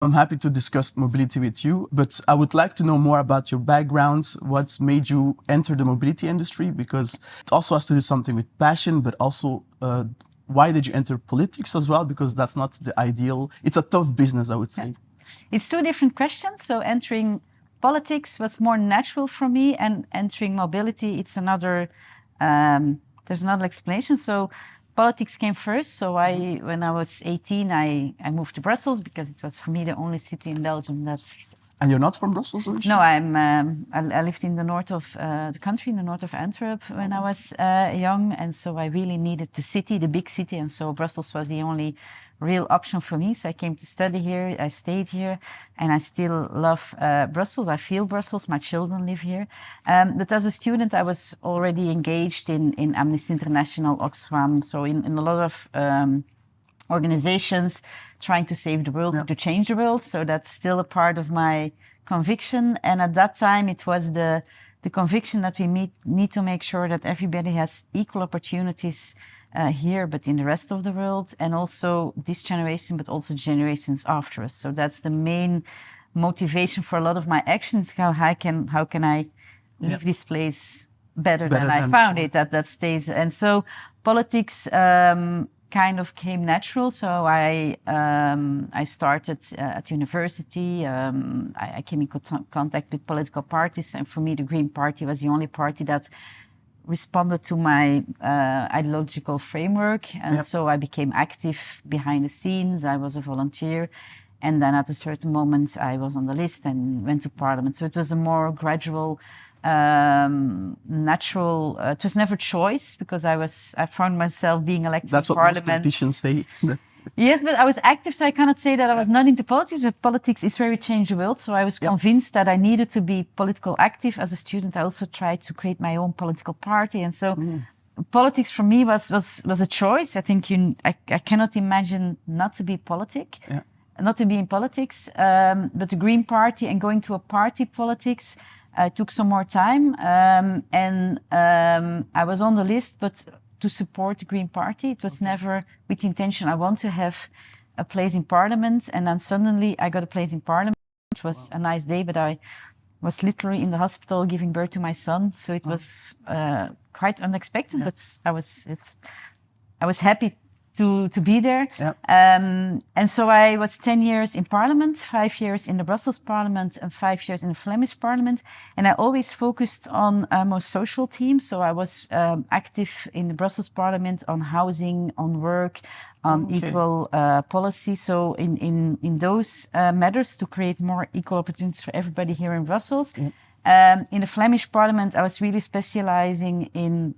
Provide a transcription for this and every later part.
I'm happy to discuss mobility with you, but I would like to know more about your background, what made you enter the mobility industry, because it also has to do something with passion, but also why did you enter politics as well? Because that's not the ideal. It's a tough business, I would say. It's two different questions. So entering politics was more natural for me, and entering mobility, it's another, there's another explanation. So politics came first. So when I was 18, I moved to Brussels because it was for me the only city in Belgium that's... And you're not from Brussels originally? No, I lived in the north of the country, in the north of Antwerp when I was young. And so I really needed the city, the big city. And so Brussels was the only real option for me. So I came to study here, I stayed here, and I still love Brussels. I feel Brussels, my children live here. But as a student, I was already engaged in Amnesty International, Oxfam, so in a lot of organizations trying to save the world, to change the world. So that's still a part of my conviction. And at that time, it was the conviction that we need to make sure that everybody has equal opportunities here, but in the rest of the world, and also this generation, but also generations after us. So that's the main motivation for a lot of my actions. How can I leave this place better than I found it at that stage? And so politics kind of came natural. So I started at university. I came in contact with political parties, and for me, the Green Party was the only party that responded to my ideological framework. And so I became active behind the scenes. I was a volunteer. And then at a certain moment, I was on the list and went to parliament. So it was a more gradual, natural, it was never choice, because I found myself being elected to parliament. That's what most politicians say. Yes, but I was active, so I cannot say that I was not into politics, but politics is where we change the world. So I was convinced that I needed to be political active. As a student, I also tried to create my own political party. And so politics for me was a choice. I think I cannot imagine not to be not to be in politics. But the Green Party and going to a party politics took some more time. And I was on the list, but to support the Green Party. It was never with the intention, I want to have a place in parliament. And then suddenly I got a place in parliament, which was a nice day, but I was literally in the hospital giving birth to my son. So it was quite unexpected, but I was happy to be there. And so I was 10 years in parliament, 5 years in the Brussels parliament, and 5 years in the Flemish parliament. And I always focused on more social themes. So I was active in the Brussels parliament on housing, on work, on equal policy. So in those matters, to create more equal opportunities for everybody here in Brussels. In the Flemish parliament, I was really specializing in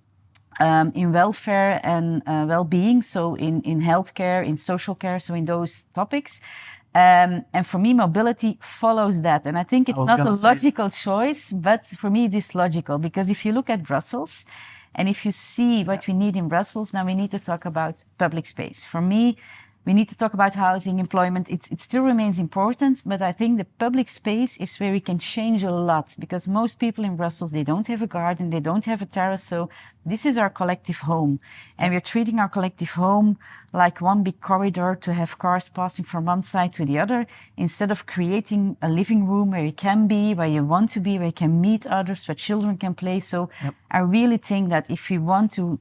welfare and well-being, so in healthcare, in social care, so in those topics. And for me, mobility follows that. And I think it's not a logical choice, but for me, it is logical. Because if you look at Brussels, and if you see what we need in Brussels, now we need to talk about public space. For me, we need to talk about housing, employment. It still remains important, but I think the public space is where we can change a lot, because most people in Brussels, they don't have a garden, they don't have a terrace. So this is our collective home. And we're treating our collective home like one big corridor to have cars passing from one side to the other, instead of creating a living room where you can be, where you want to be, where you can meet others, where children can play. So I really think that if we want to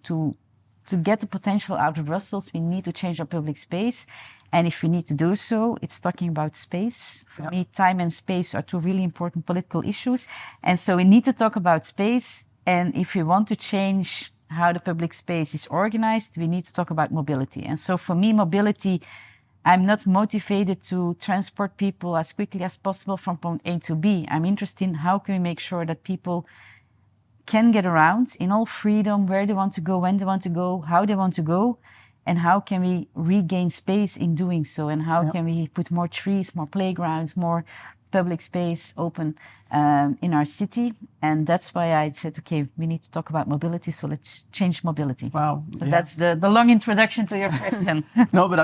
get the potential out of Brussels, we need to change our public space. And if we need to do so, it's talking about space. For me, time and space are two really important political issues. And so we need to talk about space. And if we want to change how the public space is organized, we need to talk about mobility. And so for me, mobility, I'm not motivated to transport people as quickly as possible from point A to B. I'm interested in how can we make sure that people can get around in all freedom, where they want to go, when they want to go, how they want to go, and how can we regain space in doing so, and how can we put more trees, more playgrounds, more public space open in our city. And that's why I said, okay, we need to talk about mobility, so let's change mobility. Wow. But that's the long introduction to your question. No, but